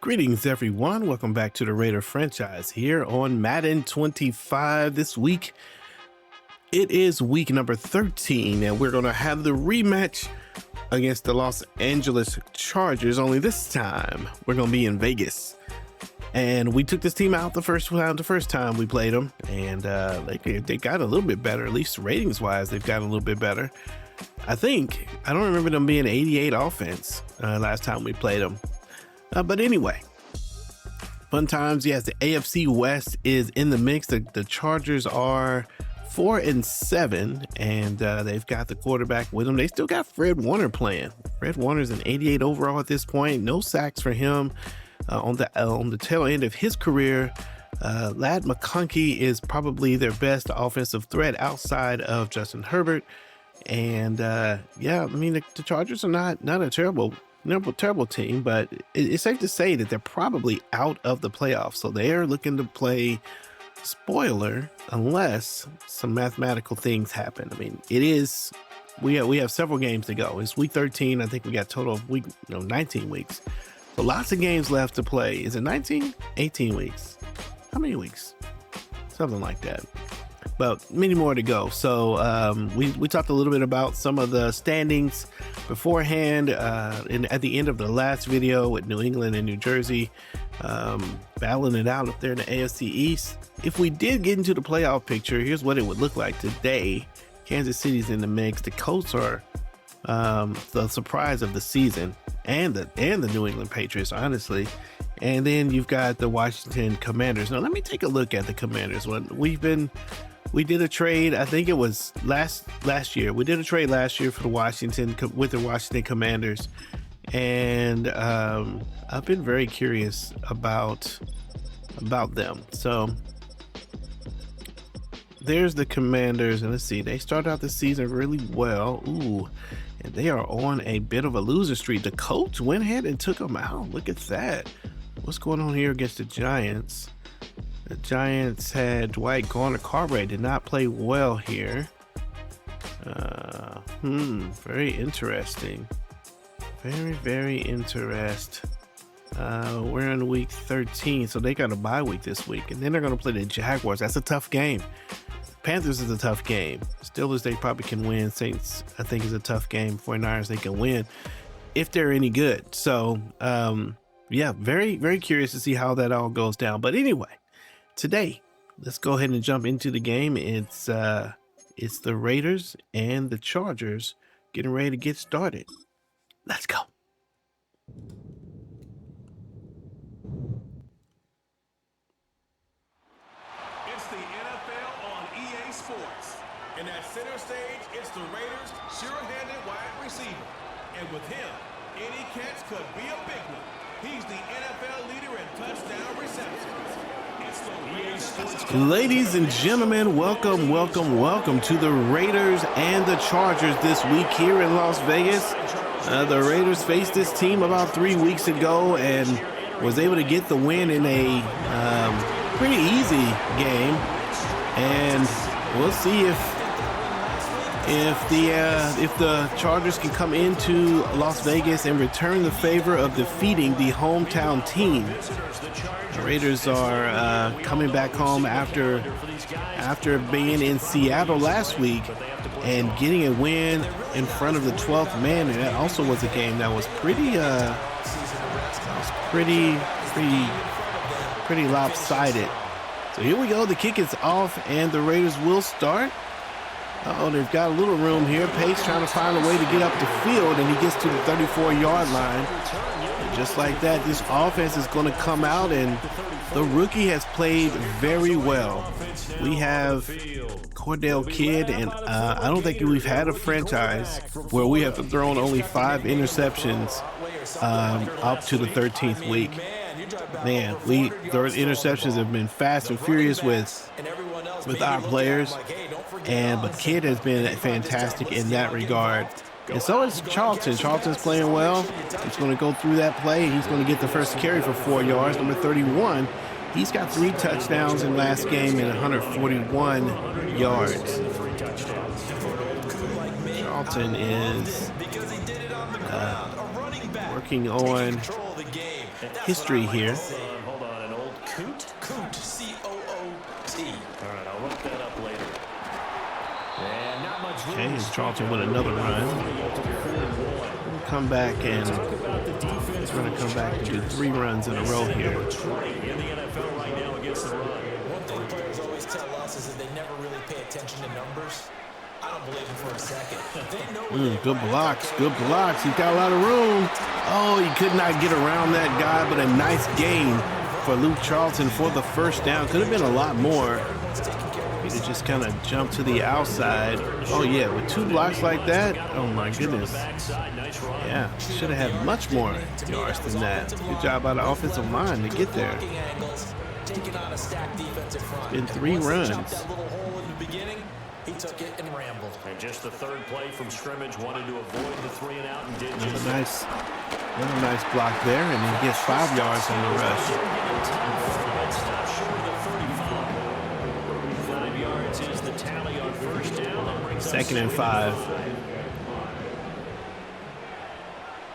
Greetings everyone, welcome back to the Raider franchise here on Madden 25 this week. It is week number 13 and we're going to have the rematch against the Los Angeles Chargers, only this time we're going to be in Vegas. And we took this team out the first time we played them, and they got a little bit better, at least ratings wise they've gotten a little bit better. I don't remember them being 88 offense last time we played them. But anyway, fun times. Yes, the AFC West is in the mix. The Chargers are 4-7, and they've got the quarterback with them. They still got Fred Warner playing. Fred Warner's an 88 overall at this point. No sacks for him on the tail end of his career. Ladd McConkey is probably their best offensive threat outside of Justin Herbert. And yeah, I mean, the Chargers are not a terrible team, but it's safe to say that they're probably out of the playoffs. So they're looking to play spoiler unless some mathematical things happen. I mean, we have several games to go. It's week 13. I think we got total of 19 weeks. So lots of games left to play. Is it 19? 18 weeks? How many weeks? Something like that. But many more to go. So we talked a little bit about some of the standings beforehand at the end of the last video with New England and New Jersey battling it out up there in the AFC East. If we did get into the playoff picture, here's what it would look like today. Kansas City's in the mix. The Colts are the surprise of the season, and the New England Patriots, honestly. And then you've got the Washington Commanders. Now let me take a look at the Commanders. We did a trade, I think it was last year. We did a trade last year for the Washington Commanders, and I've been very curious about them. So there's the Commanders, and let's see, they started out the season really well. Ooh, and they are on a bit of a loser streak. The Colts went ahead and took them out. Look at that. What's going on here against the Giants? The Giants had Dwight Garner-Cartwright, did not play well here. Very interesting. Very interesting. We're in week 13, so they got a bye week this week, and then they're going to play the Jaguars. That's a tough game. Panthers is a tough game. Steelers, they probably can win. Saints, I think, is a tough game. 49ers, they can win if they're any good. So, yeah, very curious to see how that all goes down. But anyway, today, let's go ahead and jump into the game. It's the Raiders and the Chargers getting ready to get started. Let's go. It's the NFL on EA Sports. And at center stage, it's the Raiders' sure-handed wide receiver. And with him, any catch could be a big one. He's the NFL leader in touchdown receptions. Ladies and gentlemen, welcome to the Raiders and the Chargers this week here in Las Vegas. The Raiders faced this team about 3 weeks ago and was able to get the win in a pretty easy game. And we'll see if the Chargers can come into Las Vegas and return the favor of defeating the hometown team. The Raiders are coming back home after being in Seattle last week and getting a win in front of the 12th man. And that also was a game that was pretty lopsided. So here we go. The kick is off, and the Raiders will start. They've got a little room here. Pace trying to find a way to get up the field, and he gets to the 34-yard line. And just like that, this offense is going to come out, and the rookie has played very well. We have Cordell Kidd, and I don't think we've had a franchise where we have thrown only 5 interceptions up to the 13th week. Man, the interceptions have been fast and furious with our players, but Kidd has been fantastic in that regard. And so is Charlton. Charlton's playing well. He's going to go through that play. He's going to get the first carry for 4 yards. Number 31, he's got 3 touchdowns in last game and 141 yards. Charlton is working on history here. Hold on, an old coot? Coot, C-O-O-T. All right, I'll look that up later. And not much room. Okay, and Charlton with another run. Come back and we're going to come back and do 3 runs in a row here. In the NFL right now against the run. One thing players always tell us is that they never really pay attention to numbers. I don't believe them for a second. They know Good blocks, good blocks. He's got a lot of room. Oh, he could not get around that guy, but a nice gain for Luke Charlton for the first down. Could have been a lot more. He could just kind of jump to the outside. Oh, yeah, with 2 blocks like that, oh, my goodness. Yeah, should have had much more yards than that. Good job by the offensive line to get there. It's been 3 runs. He took it and rambled. And just the 3rd play from scrimmage, wanted to avoid the 3 and out and did just Another nice block there, and he gets 5 yards on the rush. 5 yards is the tally on first down. 2nd and 5.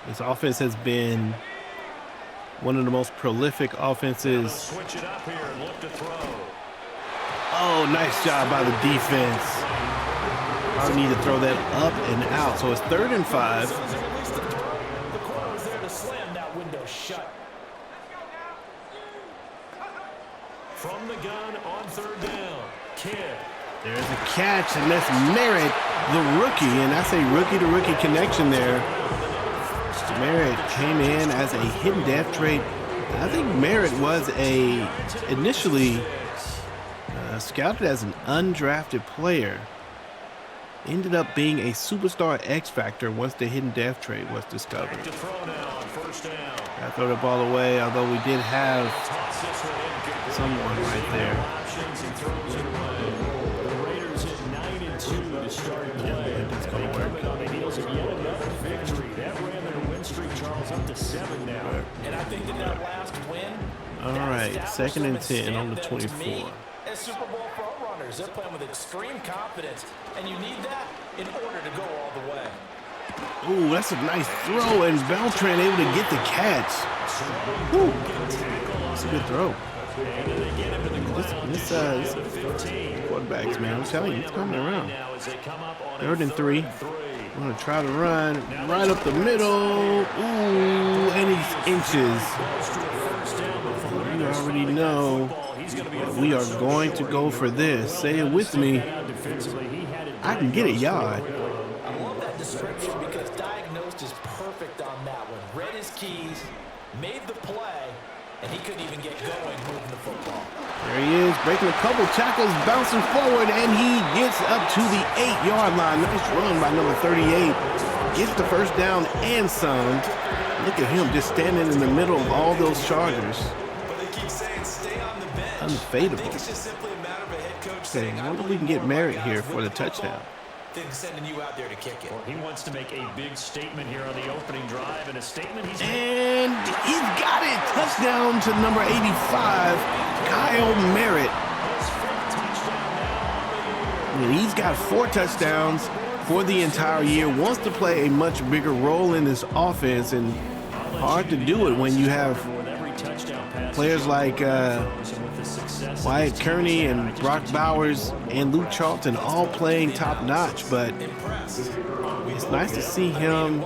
This offense has been one of the most prolific offenses. Switch it up here and look to throw. Oh, nice job by the defense. I need to throw that up and out. So it's 3rd and 5. The corner was there to slam that window shut. From the gun on 3rd down. Kidd. There's a catch, and that's Merritt, the rookie. And I say rookie-to-rookie connection there. Merritt came in as a hidden depth trait. I think Merritt was initially scouted as an undrafted player. Ended up being a superstar X factor once the hidden depth trait was discovered. I throw the ball away, although we did have someone right there. The Raiders hit 9-2 to start play. It's going to work. On the heels of yet another victory. That ran their win streak, Charles, up to 7 now. And I think that last win. All right, 2nd and 10 on the 24. As Super Bowl front runners, they're playing with extreme confidence, and you need that in order to go all the way. Ooh, that's a nice throw, and Beltran able to get the catch. Ooh, that's a good throw. This quarterbacks, man, I'm telling you, it's coming around. 3rd and 3. I'm going to try to run right up the middle. Ooh, and he's inches. You already know that we are going to go for this. Say it with me. I can get a yard. I love that description because diagnosed is perfect on that one. Read his keys, made the play, and he couldn't even get going moving the football. There he is, breaking a couple tackles, bouncing forward, and he gets up to the 8-yard line. Nice run by number 38. Gets the first down and some. Look at him just standing in the middle of all those Chargers. But they keep saying stay on the bench. Unfadable. I think it's just simply a matter of a head coach Okay, saying, I wonder if we can get Merritt here for the touchdown. Then sending you out there to kick it. Well, he wants to make a big statement here on the opening drive, and a statement he's And he's got it. Touchdown to number 85, Kyle Merritt. And he's got 4 touchdowns for the entire year. Wants to play a much bigger role in this offense, and hard to do it when you have players like Wyatt Kearney and Brock Bowers and Luke Charlton all playing top notch, but it's nice to see him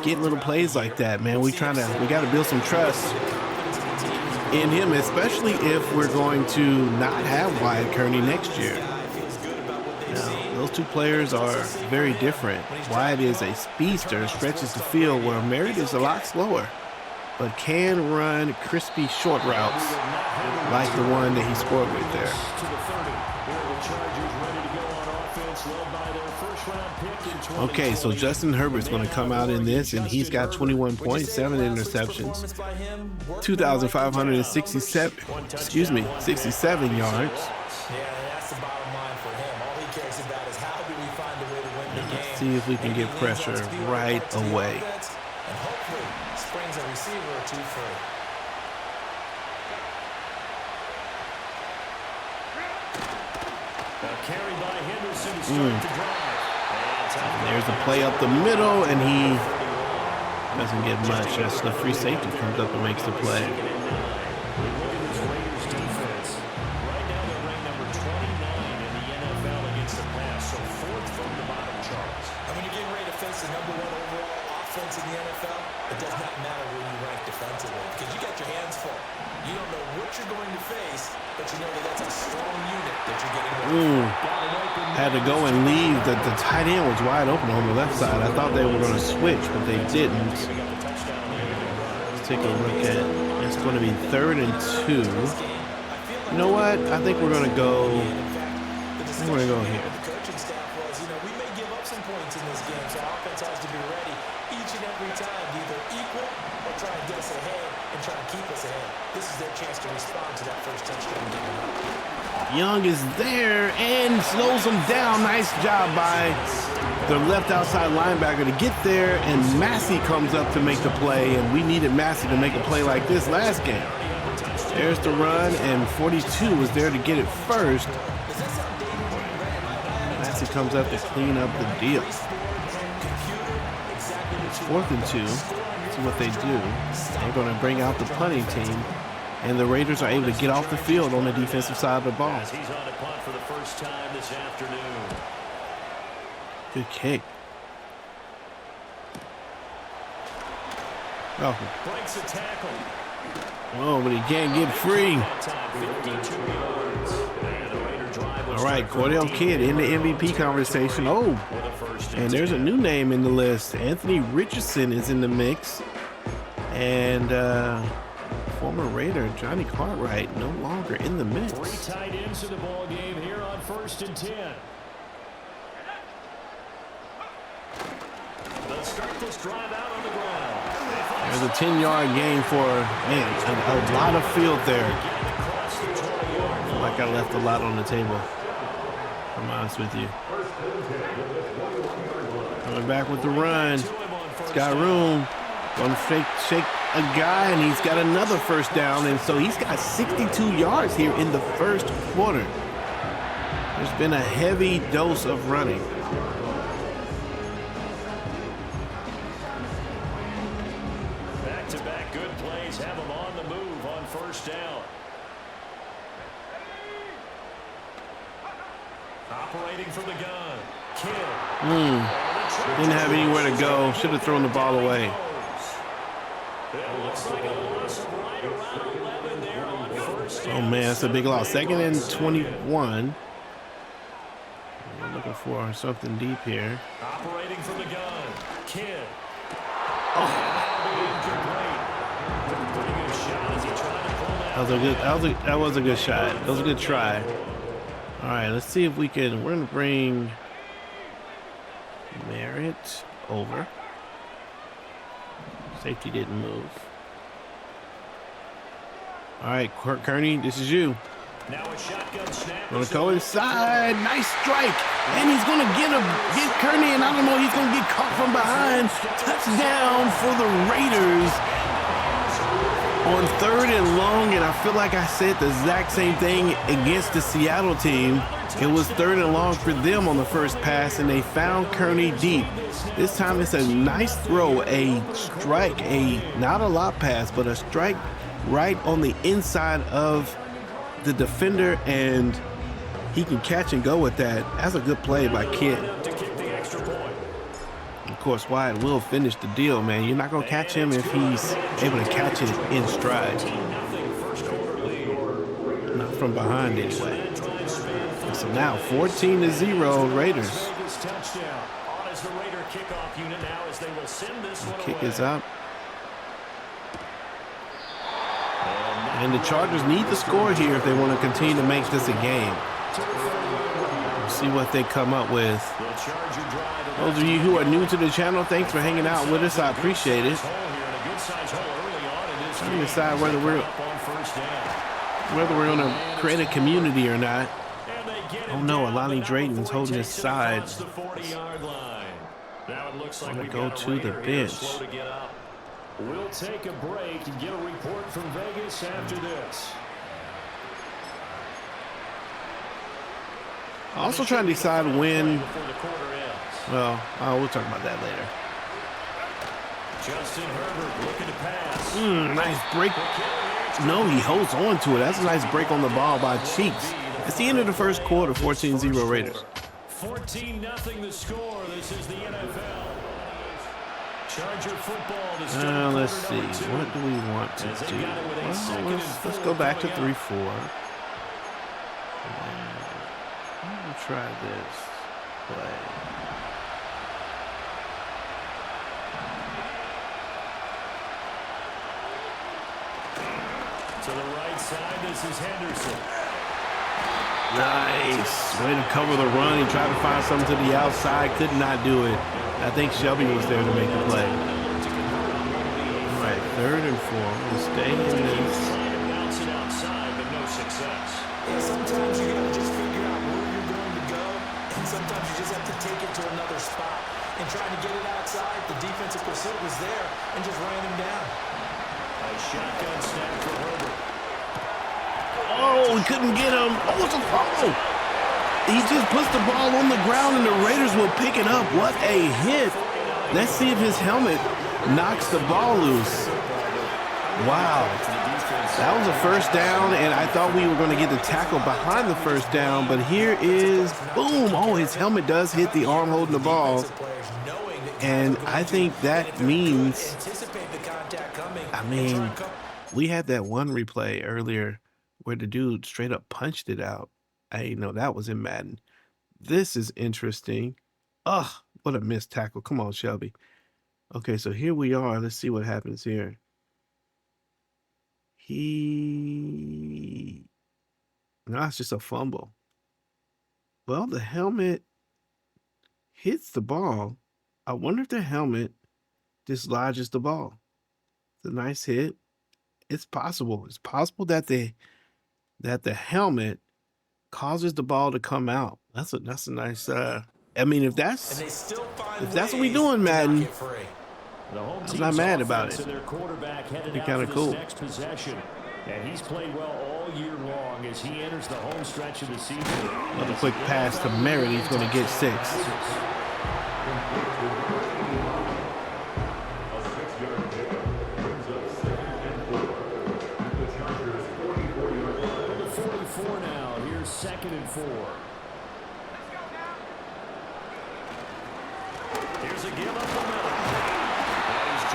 get little plays like that, man. We got to build some trust in him, especially if we're going to not have Wyatt Kearney next year. Now, those 2 players are very different. Wyatt is a speedster, stretches the field, where Merritt is a lot slower, but can run crispy short routes like the one that he scored with there. Okay, so Justin Herbert's going to come out in this, and he's got 21 points, 7 interceptions, 2,567, 67 yards. That's the bottom line for him. All he cares about is how do we find a way to win the game. Let's see if we can get pressure right away. And hopefully springs a receiver or 2 free. carry by Henderson to start the drive. There's a play up the middle, and he Doesn't get much. That's the free safety comes up and makes the play. Look at this Raiders defense. Right now they're ranked number 29 in the NFL against the pass, so 4th from the bottom, Charles. And when you're getting ready to face the #1 overall offense in the NFL, it does not matter where you rank defensively because you got your hands full. You don't know what you're going to face, but you know that that's a strong unit that you're getting ready for. Had to go and leave. The tight end was wide open on the left side. I thought they were going to switch, but they didn't. Let's take a look at it. It's going to be 3rd and 2. You know what? I think we're going to go. We're going to go here. The coaching staff was, we may give up some points in this game, so our offense has to be ready each and every time to either equal or try and get us ahead and try and keep us ahead. This is their chance to respond to that first touchdown game. Young is there and slows him down. Nice job by the left outside linebacker to get there, and Massey comes up to make the play, and we needed Massey to make a play like this last game. There's the run, and 42 was there to get it first. Massey comes up to clean up the deal. It's 4th and 2. See what they do. They're going to bring out the punting team, and the Raiders are able to get off the field on the defensive side of the ball. He's on the punt for the first time this afternoon. Good kick. Oh. Breaks a tackle. Oh, but he can't get free. All right, Cordell Kidd in the MVP conversation. Oh, and there's a new name in the list. Anthony Richardson is in the mix. And former Raider Johnny Cartwright no longer in the mix. 3 tight ends to the ball game here on 1st and 10. They'll start this drive out on the ground. There's a 10-yard gain for, man, a lot of field there. I feel like I left a lot on the table. I'm honest with you. Coming back with the run. He's got room. Gonna shake a guy, and he's got another first down, and so he's got 62 yards here in the first quarter. There's been a heavy dose of running. Back-to-back good plays have him on the move on 1st down. Operating from the gun. Kidd. Didn't have anywhere to go. Should have thrown the ball away. It looks like a loss of right around 11 there on 1st down. Oh, man, that's a big loss. 2nd and 21. We're looking for something deep here. Operating from the gun. Kidd. That was a good shot. That was a good try. All right, let's see if we can. We're gonna bring Merritt over. Safety didn't move. All right, Kearney, this is you. Now a shotgun snap. Gonna go inside. Nice strike, and he's gonna get Kearney, and I don't know, he's gonna get caught from behind. Touchdown for the Raiders on 3rd and long, and I feel like I said the exact same thing against the Seattle team. It was 3rd and long for them on the first pass, and they found Kearney deep. This time it's a nice throw, a strike, not a lot pass, but a strike right on the inside of the defender, and he can catch and go with that. That's a good play by Kidd. Of course, Wyatt will finish the deal, man. You're not going to catch him if he's able to catch it in stride. Not from behind anyway. So now 14-0 Raiders. The kick is up. And the Chargers need to score here if they want to continue to make this a game. We'll see what they come up with. Those of you who are new to the channel, thanks for hanging out with us. I appreciate it. Trying to decide whether we're going to create a community or not. Oh no, Alani Drayton's holding his side. I'm going to go to the bench. We'll take a break and get a report from Vegas after this. Also trying to decide when. Well, we'll talk about that later. Justin Herbert looking to pass. Nice break. No, he holds on to it. That's a nice break on the ball by Cheeks. It's the end of the first quarter, 14-0 Raiders. 14-0 the score. This is the NFL. Charger football to start Let's see. What do we want to do? Well, let's go back to 3-4. We'll try this play. To the right side, this is Henderson. Nice. Way to cover the run. He tried to find something to the outside. Could not do it. I think Shelby was there to make the play. All right, 3rd and 4. We'll stay in this. Outside, but no success. Yeah, sometimes you gotta just figure out where you're going to go, and sometimes you just have to take it to another spot. And trying to get it outside, the defensive pursuit was there and just ran him down. A shotgun snap for Herbert. Oh, he couldn't get him. Oh, it's a fumble. He just puts the ball on the ground and the Raiders will pick it up. What a hit. Let's see if his helmet knocks the ball loose. Wow. That was a first down, and I thought we were going to get the tackle behind the first down, but here is, boom. Oh, his helmet does hit the arm holding the ball. And I think that means, we had that one replay earlier where the dude straight up punched it out. I didn't know that was in Madden. This is interesting. Ugh, what a missed tackle. Come on, Shelby. Okay, so here we are. Let's see what happens here. No, it's just a fumble. Well, the helmet hits the ball. I wonder if the helmet dislodges the ball. It's a nice hit. It's possible. It's possible that the helmet causes the ball to come out. That's a nice. I mean, if that's what we doing, Madden, I'm not mad about it. It'd be kind of cool. And he's played well all year long as he enters the home stretch of the season. Another quick pass to Merritt. He's going to get 6. Now, here's 2nd and 4. Here's a give up the middle.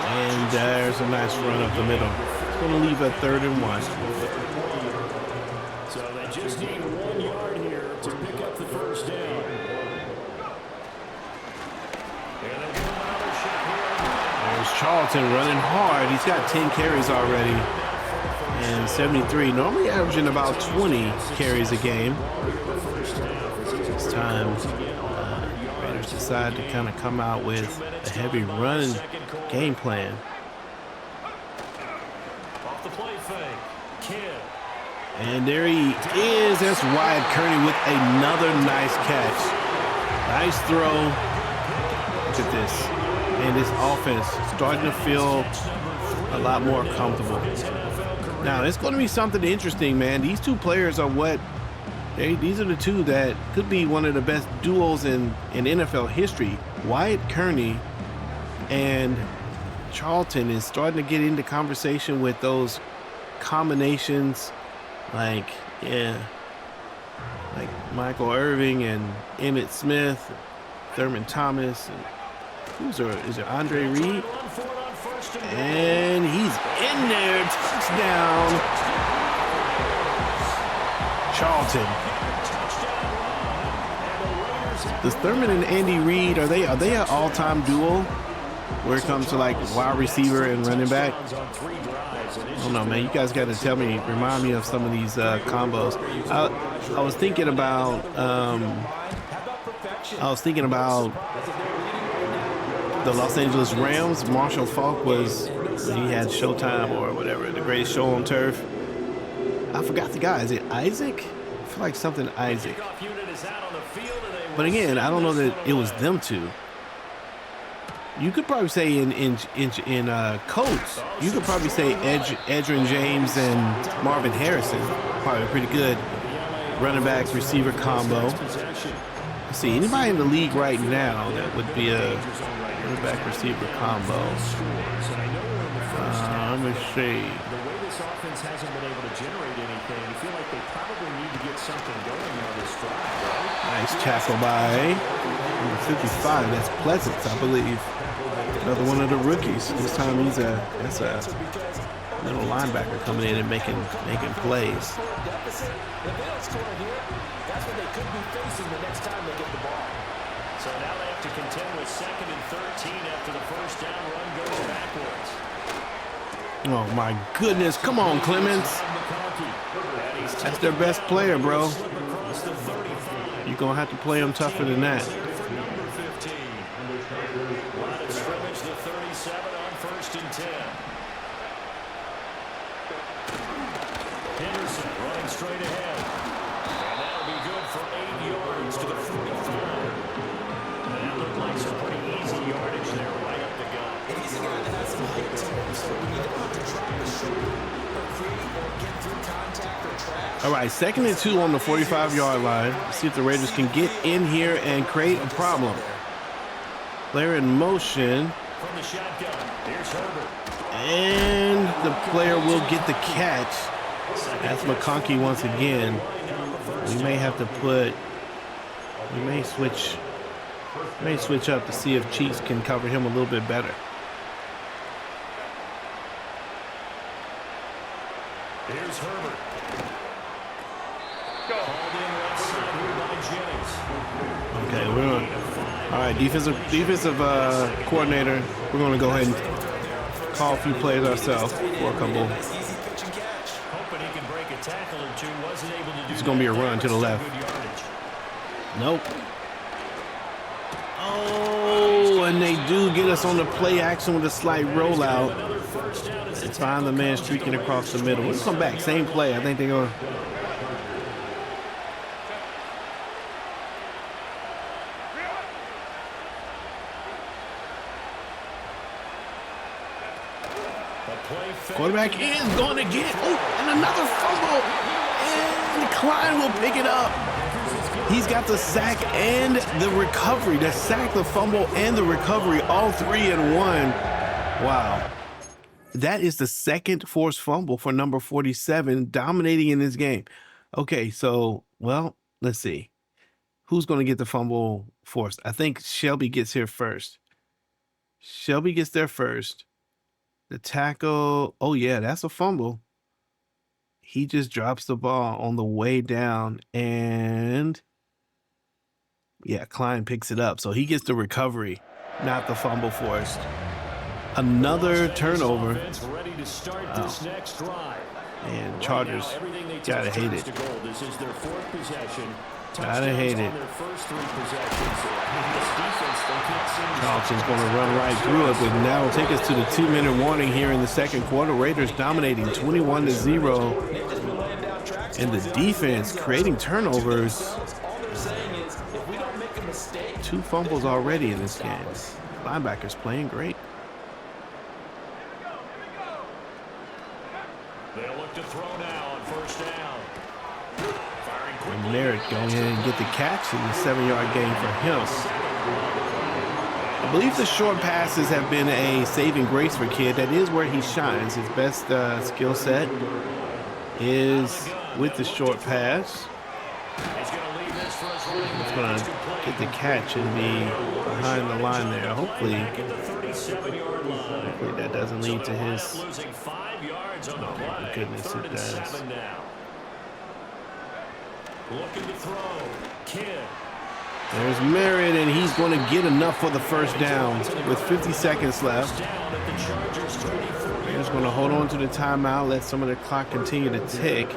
And there's a nice run up the middle. It's going to leave a 3rd and 1. So they just need 1 yard here to pick up the first down. And they'll give him another shot here. There's Charlton running hard. He's got 10 carries already. And 73, normally averaging about 20 carries a game. This time, Raiders decide to kind of come out with a heavy run game plan. Off the play fake. Kidd. And there he is. That's Wyatt Kearney with another nice catch. Nice throw. Look at this. And this offense starting to feel a lot more comfortable. Now, it's going to be something interesting, man. These two players are these are the two that could be one of the best duos in NFL history. Wyatt Kearney and Charlton is starting to get into conversation with those combinations like Michael Irving and Emmitt Smith, Thurman Thomas, and is there Andre Reed? And he's in there. Touchdown. Charlton. Does Thurman and Andy Reid, are they an all-time duo where it comes to like wide receiver and running back? I don't know, man. You guys got to tell me, remind me of some of these combos. I was thinking about the Los Angeles Rams. Marshall Faulk he had Showtime or whatever, the greatest show on turf. I forgot the guy. Is it Isaac? I feel like something Isaac. But again, I don't know that it was them two. You could probably say in Colts, you could probably say Edgerrin James and Marvin Harrison. Probably a pretty good running back receiver combo. Let's see, anybody in the league right now that would be a running back receiver combo? me see. The way this offense hasn't been able to generate anything, you feel like they probably need to get something going on this drive, right? Nice tackle by number 55. That's Pleasance, I believe. Another one of the rookies. This time that's a little linebacker coming in and making plays. If they don't score here, that's what they could be facing the next time they get the ball. So now they have to contend with 2nd and 13 after the first down run goes backwards. Oh my goodness. Come on, Clements. That's their best player, bro. You're going to have to play him tougher than that. Line of scrimmage, the 37 on 1st and 10. Henderson running straight ahead. And that'll be good for 8 yards to the 45. And that looked like some pretty easy yardage there right up the gut. And he's a guy that has some height to him, so when you don't have to drop the shoulder or create or get through contact or trash. All right, 2nd and 2 on the 45-yard line. Let's see if the Raiders can get in here and create a problem. Player in motion. From the shotgun, here's Herbert. And the player will get the catch. That's McConkey once again. We may have to we may switch up to see if Chiefs can cover him a little bit better. Here's Herbert. Called in left side here by Jennings. Okay, we're on. All right, defensive coordinator. We're going to go ahead and call a few plays ourselves for a couple. Hoping he can break a tackle or two. Wasn't able to do. It's going to be a run to the left. Nope. Oh, and they do get us on the play action with a slight rollout. It's find the man streaking across the middle. We'll come back, same play. I think they're going to. Quarterback is going to get, and another fumble, and Klein will pick it up. He's got the sack and the recovery. The sack, the fumble, and the recovery, all 3 in one. Wow. That is the second forced fumble for number 47, dominating in this game. Okay, so, well, let's see. Who's going to get the fumble forced? I think Shelby gets here first. Shelby gets there first. The tackle, oh yeah, that's a fumble. He just drops the ball on the way down, and yeah, Klein picks it up. So he gets the recovery, not the fumble forced. Another turnover. Ready to start this next drive. And Chargers, gotta hate it. This is their 4th possession. Gotta hate it. Their first 3 possessions. This defense, they can't seem to. Charlton's going to run right through it, but now will take us to the 2-minute warning here in the second quarter. Raiders dominating 21-0. And the defense creating turnovers. All they're saying is, if we don't make a mistake. 2 fumbles already in this game. Linebackers playing great. They'll look to throw now on first down. And Merritt going in and get the catch and the 7-yard gain for him. I believe the short passes have been a saving grace for Kidd. That is where he shines. His best skill set is with the short pass. He's going to get the catch and be behind the line there. Hopefully that doesn't lead to his. Oh my goodness, it does. Looking to throw. Kidd. There's Merritt, and he's going to get enough for the first down with 50 seconds left. He's going to hold on to the timeout, let some of the clock continue to tick.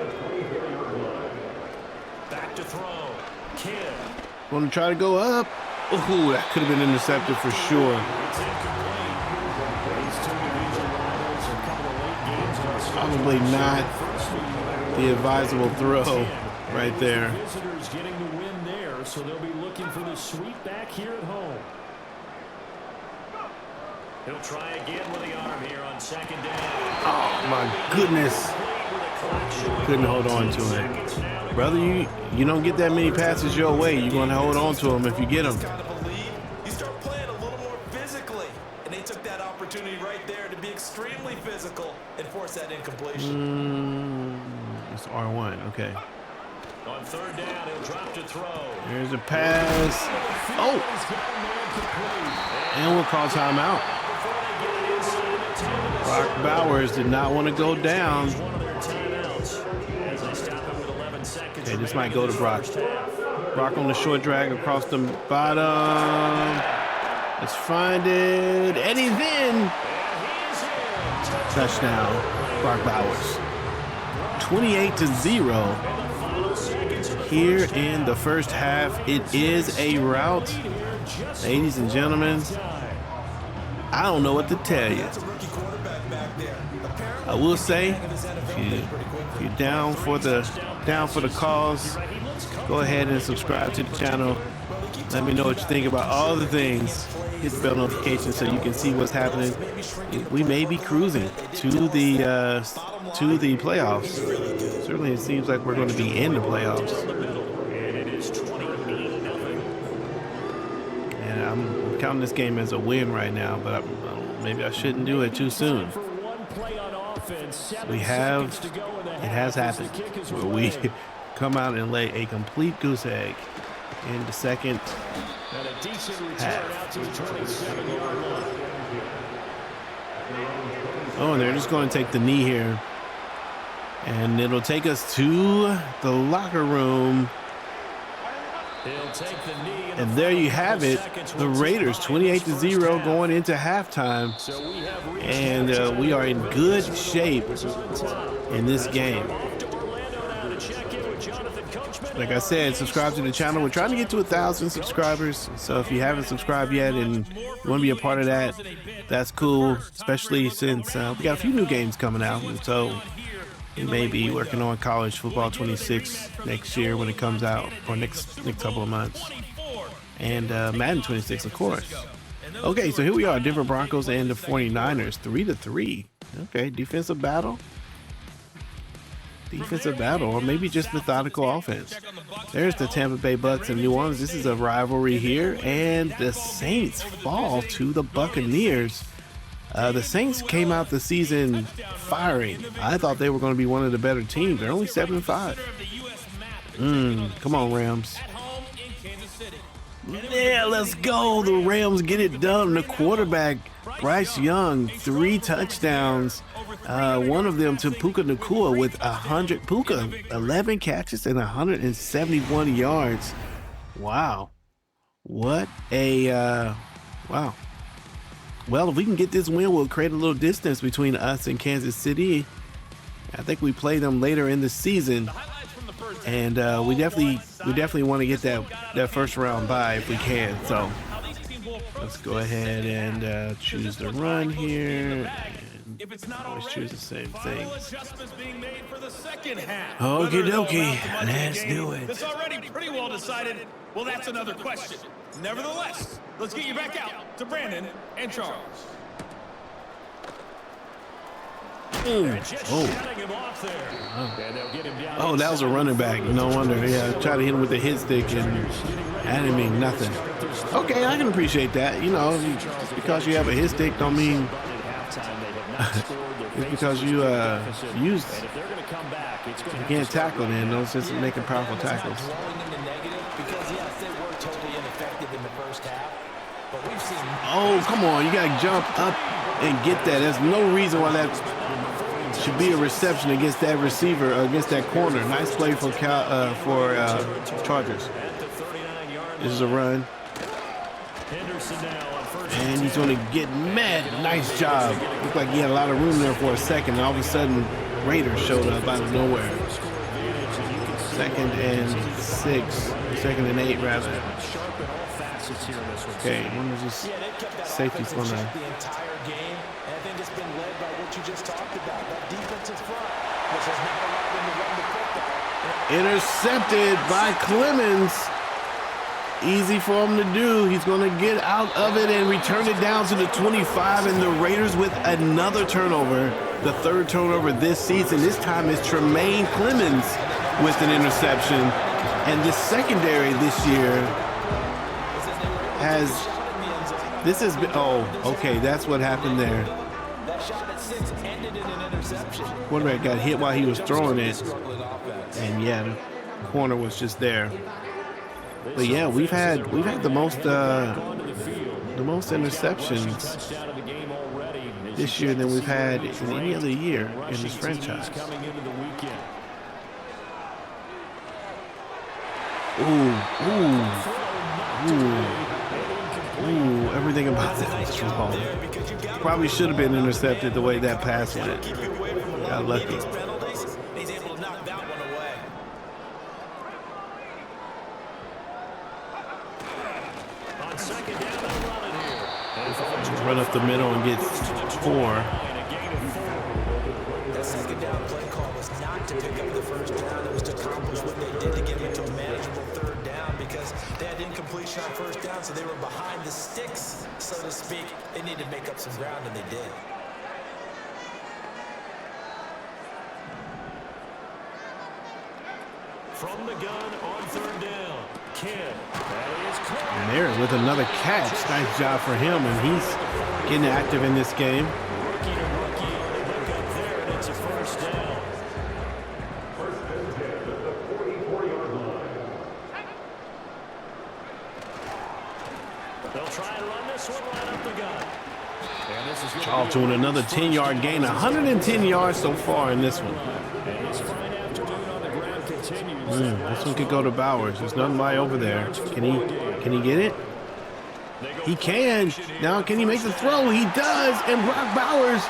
Back to throw. Kidd. Going to try to go up. Ooh, that could have been intercepted for sure. Probably not the advisable throw. Right there. Visitors getting the win there, so they'll be looking for the sweep back here at home. He'll try again with the arm here on 2nd down. Oh my goodness. Couldn't hold on to him. Brother, you don't get that many passes your way. You're going to hold on to him if you get them. You start playing a little more physically, and they took that opportunity right there to be extremely physical and force that incompletion. It's R1, okay. On third down, he'll drop to throw. Here's a pass. Oh! And we'll call timeout. Brock Bowers did not want to go down. Okay, this might go to Brock. Brock on the short drag across the bottom. Let's find it. And he's in. Touchdown, Brock Bowers. 28-0. Here in the first half, it is a rout. Ladies and gentlemen, I don't know what to tell you. I will say, if you're down for the cause, go ahead and subscribe to the channel. Let me know what you think about all the things. Hit the bell notification so you can see what's happening. We may be cruising to the playoffs. Certainly, it seems like we're going to be in the playoffs. And I'm counting this game as a win right now, but maybe I shouldn't do it too soon. It has happened where we come out and lay a complete goose egg in the second half. Oh, and they're just going to take the knee here. And it'll take us to the locker room. And there you have it. The Raiders 28-0 going into halftime. And we are in good shape in this game. Like I said, subscribe to the channel. We're trying to get to 1,000 subscribers. So if you haven't subscribed yet and you want to be a part of that, that's cool. Especially since we got a few new games coming out. And so we may be working on College Football 26 next year when it comes out, or next couple of months. And Madden 26, of course. Okay, so here we are, Denver Broncos and the 49ers, 3-3. Okay, defensive battle. Defensive battle, or maybe just methodical offense. There's the Tampa Bay Bucks and New Orleans. This is a rivalry here, and the Saints fall to the Buccaneers. The Saints came out the season firing. I thought they were going to be one of the better teams. They're only 7-5. Come on, Rams. Yeah, let's go. The Rams get it done. The quarterback, Bryce Young, 3 touchdowns. One of them to Puka Nacua with 11 catches and 171 yards. Wow. What a, wow. Well, if we can get this win, we'll create a little distance between us and Kansas City. I think we play them later in the season. And we definitely want to get that first round bye if we can. So let's go ahead and choose the run here. Always choose the same thing. Okie dokie, let's do it. It's already pretty well decided. Well, that's another question. Nevertheless, let's get you back out to Brandon and Charles. Oh, that was a running back. No wonder. Yeah, try to hit him with the hit stick and that didn't mean nothing. Okay, I can appreciate that. You know, just because you have a hit stick don't mean it's because you used it. You can't tackle then. Those just making powerful tackles. Oh, come on. You got to jump up and get that. There's no reason why that should be a reception against that receiver, against that corner. Nice play for Chargers. This is a run. And he's going to get mad. Nice job. Looked like he had a lot of room there for a second. And all of a sudden, Raiders showed up out of nowhere. 2nd and 6. 2nd and 8, rather. Okay, when is this safety's going to... Intercepted by Clemens. Easy for him to do. He's going to get out of it and return it down to the 25, and the Raiders with another turnover. The 3rd turnover this season. This time it's Tremaine Clemens with an interception. And the secondary this year has been, oh, okay, that's what happened there. shot at 6 ended in an interception. Quarterback got hit while he was throwing it, and yeah, the corner was just there. But yeah, we've had the most interceptions this year than we've had in any other year in this franchise. Ooh, everything about that was wrong. Probably should have been intercepted the way that pass went. Got lucky. Run up the middle and get 4. That second down play call was not to pick up the first down. It was to accomplish what they did to get into a manageable third down because they had incompletion on first down, so they were behind the sticks, so to speak. They needed to make up some ground, and they did. From the gun on third down, Kidd. And there with another catch. Nice job for him, and he's getting active in this game. Rookie to rookie on the look up there, and it's a first down. They'll try and run this one right up the gut. And this is Charles doing another 10-yard gain, 110 yards so far in this one. and this fine afternoon on the ground continues. This one could go to Bowers. There's nothing by over there. Can he get it? He can. Now can he make the throw? He does. And Brock Bowers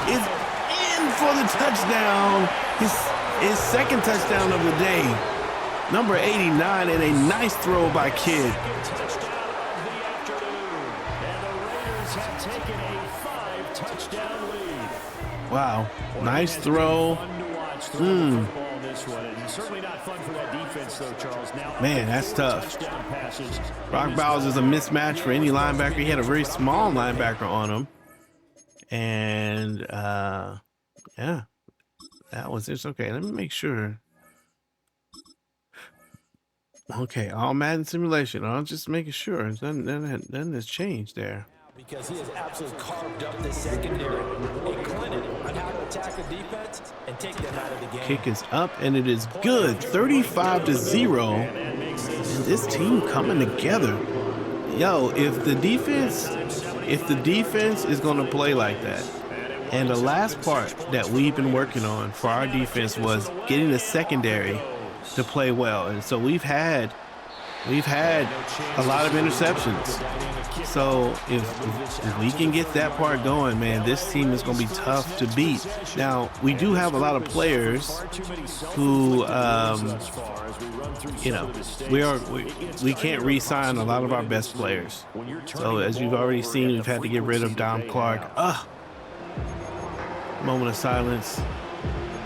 is in for the touchdown. His second touchdown of the day. Number 89, and a nice throw by Kidd. Touchdown of the afternoon. And the Raiders have taken a 5-touchdown lead. Wow. Nice throw. Fun to watch throw the football this one. And certainly not fun for that defense, though, Charles. Now, Man, that's tough. touchdown passes. Brock Bowers is a mismatch for any linebacker. He had a very small linebacker on him. And, yeah. That was just okay. Let me make sure. Okay, all Madden simulation. I'm just making sure. Nothing has changed there. Because he has absolutely carved up the secondary and clinic on how to attack a defense and take them out of the game. Kick is up, and it is good. 35-0. And this team coming together. Yo, if the defense is going to play like that, and the last part that we've been working on for our defense was getting the secondary to play well, and so we've had a lot of interceptions. So if we can get that part going, man, this team is going to be tough to beat. Now, we do have a lot of players who, we can't re-sign a lot of our best players. So as you've already seen, we've had to get rid of Dom Clark. Moment of silence.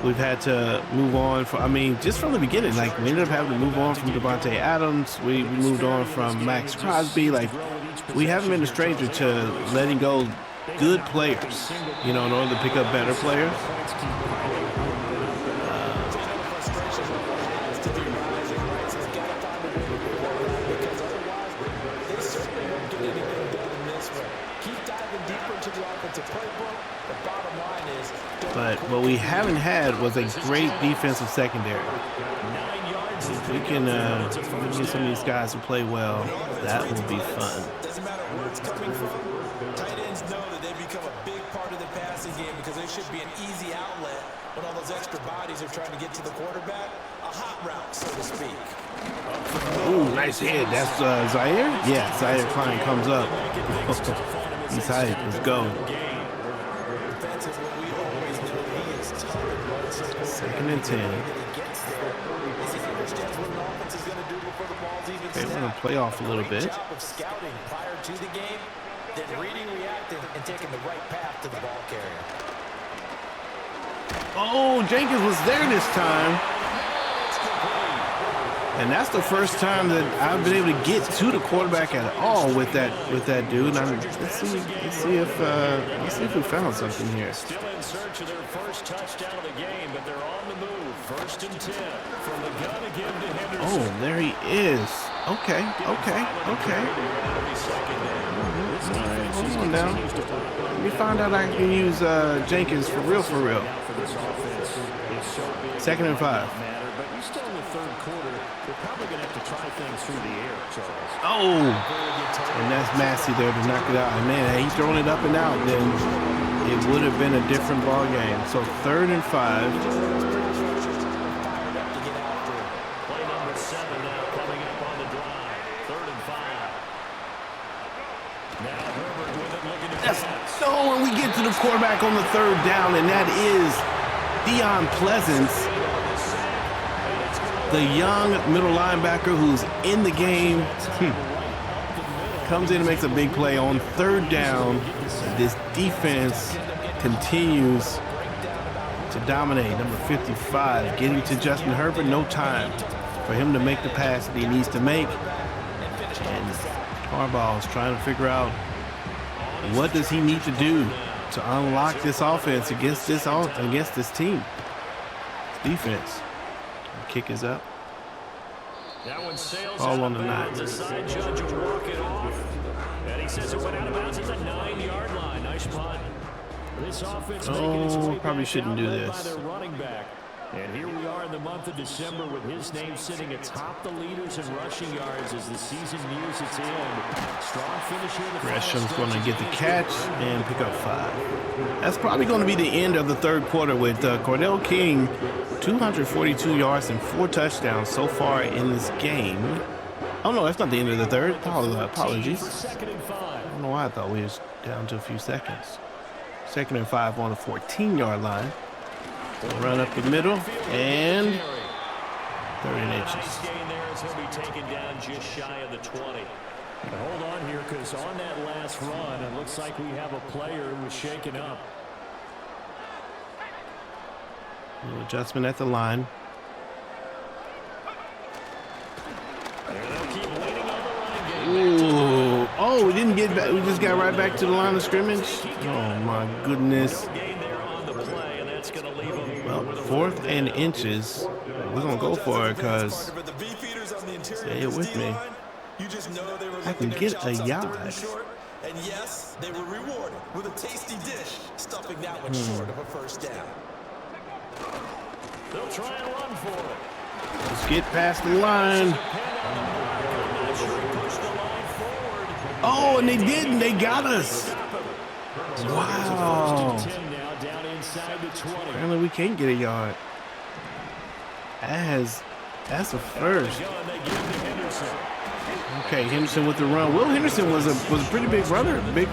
We've had to move on just from the beginning. Like, we ended up having to move on from Devontae Adams. We moved on from Max Crosby. Like, we haven't been a stranger to letting go good players, in order to pick up better players. But what we haven't had was a great defensive secondary. If we can get some of these guys to play well, that will be fun. Doesn't matter where it's coming from. Tight ends know that they become a big part of the passing game because they should be an easy outlet when all those extra bodies are trying to get to the quarterback. A hot route, so to speak. Ooh, nice hit. That's Zaire? Yeah, Zaire Klein comes up. He's hyped. Let's go. Second and 10. Okay, we're going to play off a little bit. Scouting prior to the game, then reading, reacting, and taking the right path to the ball carrier. Oh, Jenkins was there this time. And that's the first time that I've been able to get to the quarterback at all with that dude. Let's see if we found something here. Still in search of their first touchdown of the game, but they're on the move. First and 10 from the gun again to Henderson. Oh, there he is. Okay. Hold on now. Let me find out I can use Jenkins for real, for real. 2nd and 5. But you're still in the third quarter. They're probably going to have to try things through the air, Charles. Oh, and that's Massey there to knock it out. And man, he's throwing it up and out. Then it would have been a different ball game. So 3rd and 5. Play number 7 now coming up on the drive. 3rd and 5. Now Herbert with it looking to pass. So when we get to the quarterback on the 3rd down, and that is Deion Pleasance, the young middle linebacker who's in the game, comes in and makes a big play on 3rd down. This defense continues to dominate. Number 55 getting to Justin Herbert. No time for him to make the pass that he needs to make. And Harbaugh's trying to figure out what does he need to do to unlock this offense against this team. Defense. Kick is up. All on the 9. The side judge will walk it off. And he says it went out of bounds at the 9-yard line. Nice punt. This offense probably shouldn't do this. Running back. And here we are in the month of December with his name sitting atop the leaders in rushing yards as the season nears its end. Strong finish here. Gresham's going to get the catch and pick up 5. That's probably going to be the end of the 3rd quarter with Cordell King, 242 yards and 4 touchdowns so far in this game. Oh, no, that's not the end of the 3rd. Apologies. I don't know why I thought we was down to a few seconds. 2nd and 5 on the 14-yard line. Run up the middle and 30 inches. Nice gain there as he'll be taken down just shy of the 20. Now hold on here, because on that last run, it looks like we have a player who was shaken up. A little adjustment at the line. Ooh. Oh, we didn't get back. We just got right back to the line of scrimmage. Oh, my goodness. Well, 4th and inches. We're going to go for it because, say it with me, I can get a yard. And yes, they were rewarded with a tasty dish, stuffing that one short of a 1st down. They'll try and run for it. Let's get past the line. Oh, and they didn't. They got us. Wow. Apparently we can't get a yard. That's a first. Okay, Henderson with the run. Will Henderson was a pretty big runner, big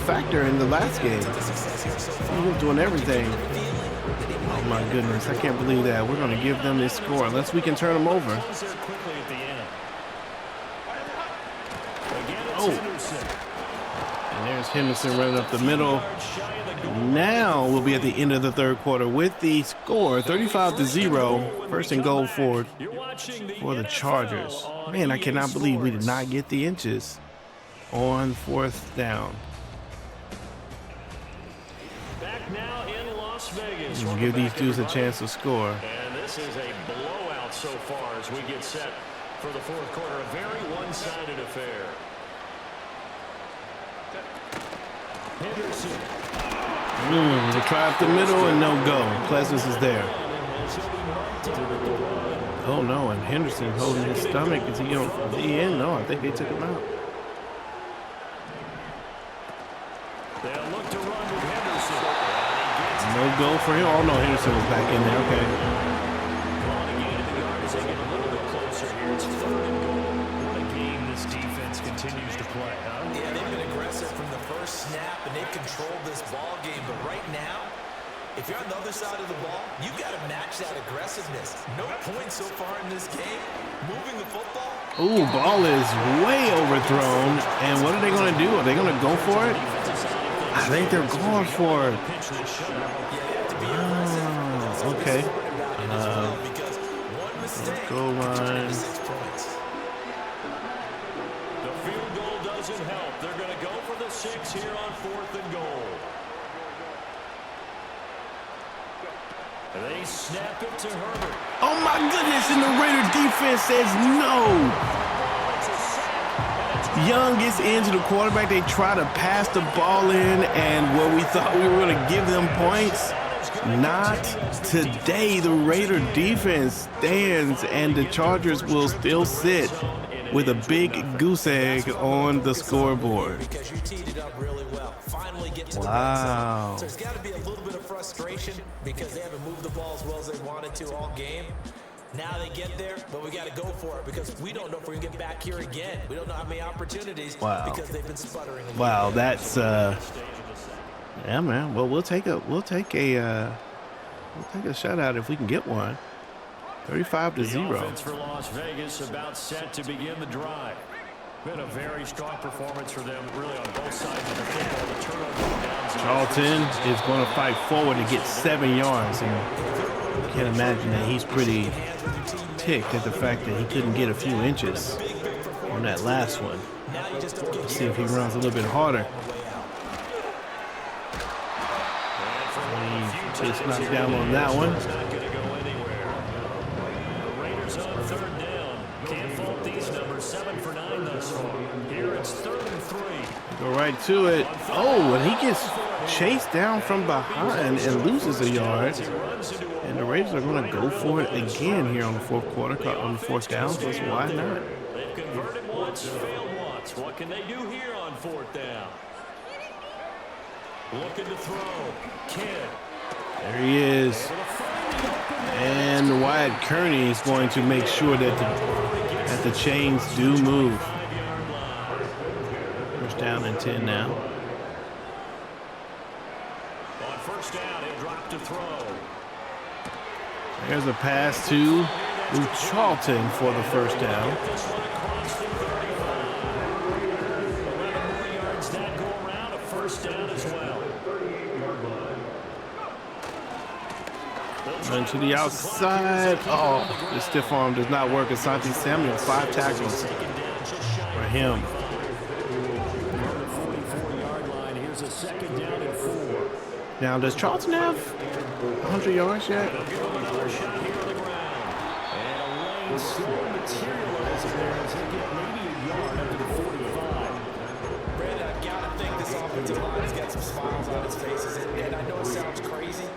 factor in the last game. He was doing everything. Oh my goodness, I can't believe that. We're going to give them this score unless we can turn them over. Oh, and there's Henderson running up the middle. Now we'll be at the end of the 3rd quarter with the score 35-0. 1st and goal for the Chargers. Man, I cannot believe we did not get the inches on 4th down. Back now in Las Vegas. We'll give these dudes a chance to score. And this is a blowout so far as we get set for the 4th quarter. A very one-sided affair. Henderson. They try up the middle and no go. Pleasance is there. Oh no, and Henderson holding his stomach. Is he on the end? No, I think they took him out. They'll look to run with Henderson. No go for him. Oh no, Henderson was back in there. Okay. Calling again in the yard as they get a little bit closer here. It's 3rd and goal. What a game this defense continues to play, huh? Yeah, they've been aggressive from the first snap, and they've controlled this ball game. But right now, if you're on the other side of the ball, you've got to match that aggressiveness. No points so far in this game. Moving the football. Ooh, ball is way overthrown. And what are they going to do? Are they going to go for it? I think they're going for it. Oh, okay. Goal line. The field goal doesn't help. They're going to go for the 6 here on 4th and goal. They snap it to Herbert. Oh my goodness, and the Raider defense says no. Young gets into the quarterback. They try to pass the ball in, and where we thought we were going to give them points, not today. The Raider defense stands, and the Chargers will still sit with a big goose egg on the scoreboard. Because you teed it up really well. Finally get to the Wow. red zone. So there's got to be a little bit of frustration because they haven't moved the ball as well as they wanted to all game. Now they get there, but we got to go for it because we don't know if we're going to get back here again. We don't know how many opportunities because they've been sputtering. Wow, that's yeah, man. Well, we'll take a shutout if we can get one. 35-0. Offense for Las Vegas about set to begin the drive. Been a very strong performance for them, really on both sides of the football. The turnover downs. Charlton is going to fight forward to get 7 yards, and you can't imagine that he's pretty ticked at the fact that he couldn't get a few inches on that last one. Let's see if he runs a little bit harder. He just knocked down on that one. The Raiders on third down. Can't fault these numbers. 7 for 9 thus far. Here it's 3rd and 3. Go right to it. Oh, and he gets chased down from behind and loses a yard. And the Raiders are going to go for it again here on the fourth quarter, on the fourth down. So why not? They've converted once, failed once. What can they do here on 4th down? Looking to throw. Kidd. There he is. And Wyatt Kearney is going to make sure that the chains do move. First down and 10 now. On first down, he'll drop to throw. There's a pass to Charlton for the first down. This one across the 35. 11 more yards that go around. A first down as well. Run to the outside. Oh, the stiff arm does not work. Asante Samuel, 5 tackles for him. 44-yard line. Here's a second down and 4. Now, does Charlton have 100 yards yet? They'll give him another shot here on the ground. And a lane score materializes there as they get maybe a yard up to the 45. Brandon, I've got to think this offensive line has got some smiles on its faces. And I know it sounds crazy,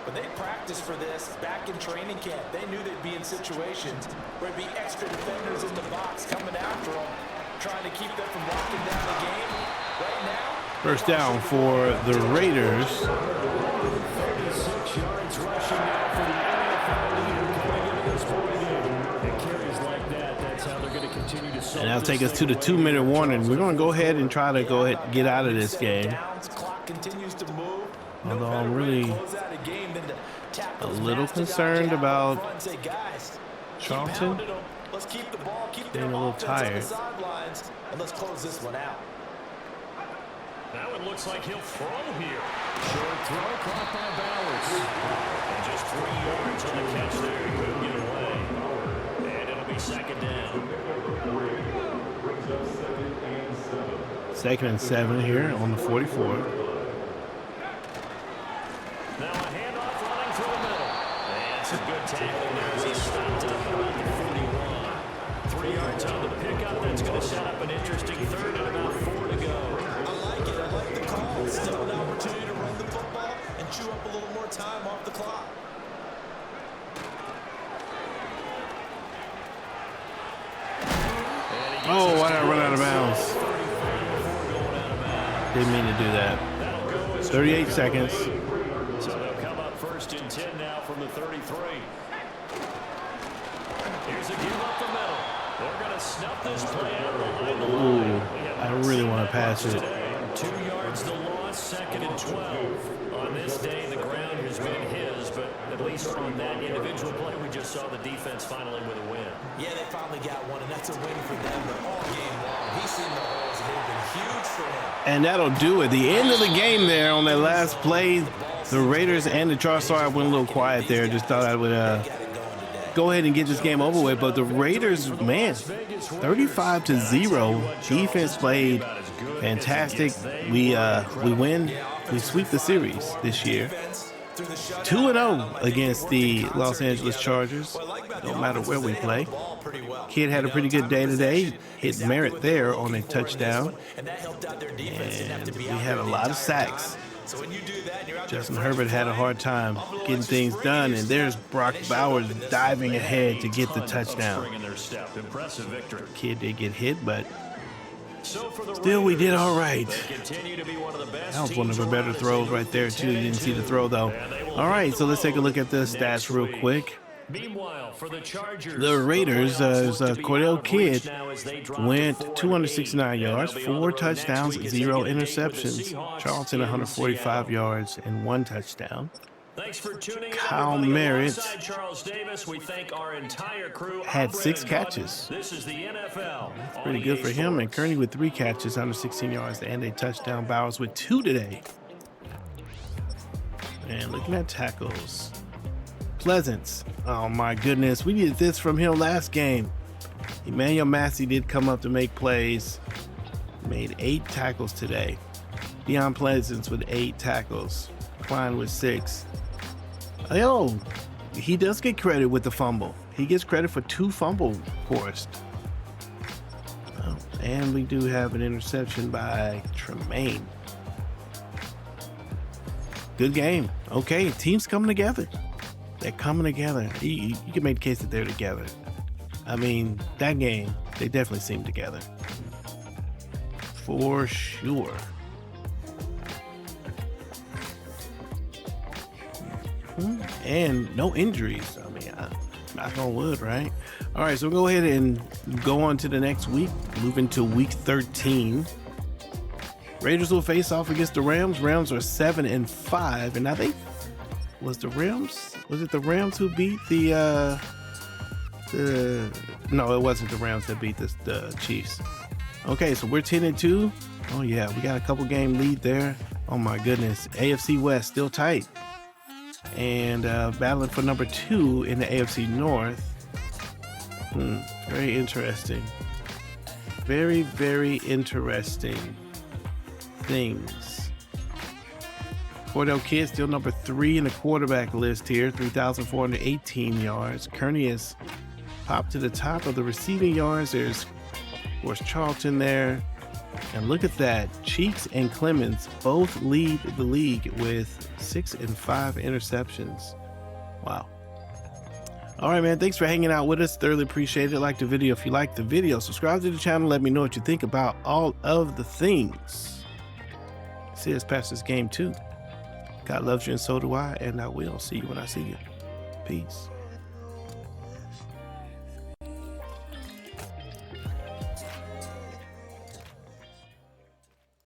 but they practiced for this back in training camp. They knew they'd be in situations where there'd be extra defenders in the box coming after them, trying to keep them from locking down the game. Right now, First down for the Raiders. 36 yards rushing now for the NFL leader coming into this ball game. And carries like that, that's how they're going to continue to. And that'll take us to the 2-minute warning. We're going to go ahead and try to get out of this game. clock continues to move. Although I'm really a little concerned about Charlton being a little tired. And let's close this one out. Now it looks like he'll throw here. Short throw caught by Bowers. And just 3 yards on the catch there. He couldn't get away. And it'll be second down. 2nd and 7 here on the 44. Now a handoff running through the middle. And some good tackling there as he stopped up at about the 41. 3 yards on the pickup. That's going to set up an interesting 3rd and about 4 to go. I like the call. Still an opportunity to run the football and chew up a little more time off the clock. Oh, why did I run out of bounds? Didn't mean to do that. 38 seconds. So they'll come up 1st and 10 now from the 33. Here's a give up the middle. They're going to snuff this play out behind the line. I really want to pass it. 2 yards the loss, 2nd and 12. On this day, the ground has been his, but at least on that individual play, we just saw the defense finally with a win. Yeah, they finally got one, and that's a win for them. But all game long, he's seen the holes, and they've been huge for him. And that'll do it. The end of the game there on that last play. The Raiders and the Chargers. Sorry, I went a little quiet there. Just thought I would go ahead and get this game over with. But the Raiders, man, 35-0. Defense played fantastic. We win. We sweep the series this year. 2-0 against the Los Angeles Chargers. No matter where we play. Kid had a pretty good day today. Hit Merritt there on a touchdown. And we had a lot of sacks. Justin Herbert had a hard time getting things done, and there's Brock Bowers diving ahead to get the touchdown. Kid did get hit, but still we did all right. That was one of our better throws right there, too. You didn't see the throw, though. All right, so let's take a look at the stats real quick. Meanwhile, for the Chargers, the Raiders, Cordell Kidd went 269 yards, 4 touchdowns, 0 interceptions. Charlton 145 yards and 1 touchdown. Thanks for tuning in. Kyle Merritt Charles Davis, we thank our entire crew had 6 catches. This is the NFL. That's pretty good for him. And Kearney with 3 catches, 116 yards and a touchdown. Bowers with 2 today. And looking at tackles. Pleasance. Oh my goodness. We needed this from him last game. Emmanuel Massey did come up to make plays. Made 8 tackles today. Deion Pleasance with 8 tackles. Klein with 6. Oh, he does get credit with the fumble. He gets credit for 2 fumble forced. Oh, and we do have an interception by Tremaine. Good game. Okay, team's coming together. They're coming together. You can make the case that they're together. I mean, that game, they definitely seem together. For sure. And no injuries. I mean, knock on wood, right? All right, so we'll go ahead and go on to the next week. Move into week 13. Raiders will face off against the Rams. Rams are 7-5, and I think was it the Rams who beat the no, it wasn't the Rams that beat the Chiefs. Okay, so we're 10-2. Oh yeah, we got a couple game lead there. Oh my goodness. AFC West still tight. And battling for number 2 in the AFC North. Very interesting. Very, very interesting things. Cordell Kidd still number 3 in the quarterback list here, 3,418 yards. Kearney has popped to the top of the receiving yards. There's, of course, Charlton there. And look at that. Cheeks and Clemens both lead the league with 6 and 5 interceptions. Wow. All right, man. Thanks for hanging out with us. Thoroughly appreciate it. Like the video if you like the video. Subscribe to the channel. Let me know what you think about all of the things. See us past this game, too. God loves you and so do I, and I will see you when I see you. Peace.